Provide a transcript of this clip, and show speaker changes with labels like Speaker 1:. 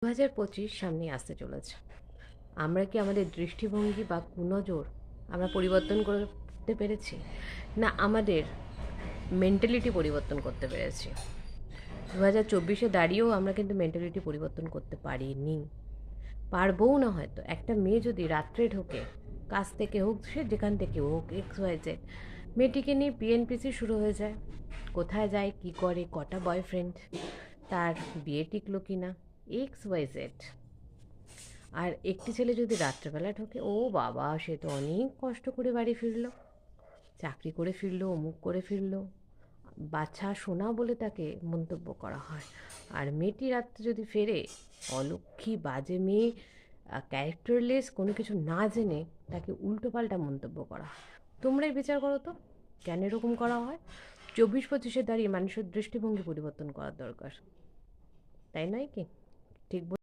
Speaker 1: 2025 সামনে আসতে চলেছে। আমরা কি আমাদের দৃষ্টিভঙ্গি বা কুনজর আমরা পরিবর্তন করতে পেরেছি, না আমাদের মেন্টালিটি পরিবর্তন করতে পেরেছি? 2024-এ দাঁড়িয়েও আমরা কিন্তু মেন্টালিটি পরিবর্তন করতে পারিনি, পারবও না হয়তো। একটা মেয়ে যদি রাত্রে ঢোকে, কাজ থেকে হোক, সে যেখান থেকে হোক, XYZ, মেয়েটিকে নিয়ে পিএনপিসি শুরু হয়ে যায়। কোথায় যায়, কি করে, কটা বয়ফ্রেন্ড, তার বিয়ে টিকলো কি না, XYZ। আর একটি ছেলে যদি রাত্রেবেলা ঢোকে, ও বাবা, সে তো অনেক কষ্ট করে বাড়ি ফিরলো, চাকরি করে ফিরলো, অমুক করে ফিরলো, বাচ্চা সোনা বলে তাকে মন্তব্য করা হয়। আর মেয়েটি রাত্রে যদি ফেরে, অলক্ষী, বাজে মেয়ে, ক্যারেক্টারলেস, কোনো কিছু না জেনে তাকে উল্টোপাল্টা মন্তব্য করা হয়। তোমরাই বিচার করো তো, কেন এরকম করা হয়? 24-25-এ দাঁড়িয়ে মানুষের দৃষ্টিভঙ্গি পরিবর্তন করার দরকার, তাই নয় কি? ঠিক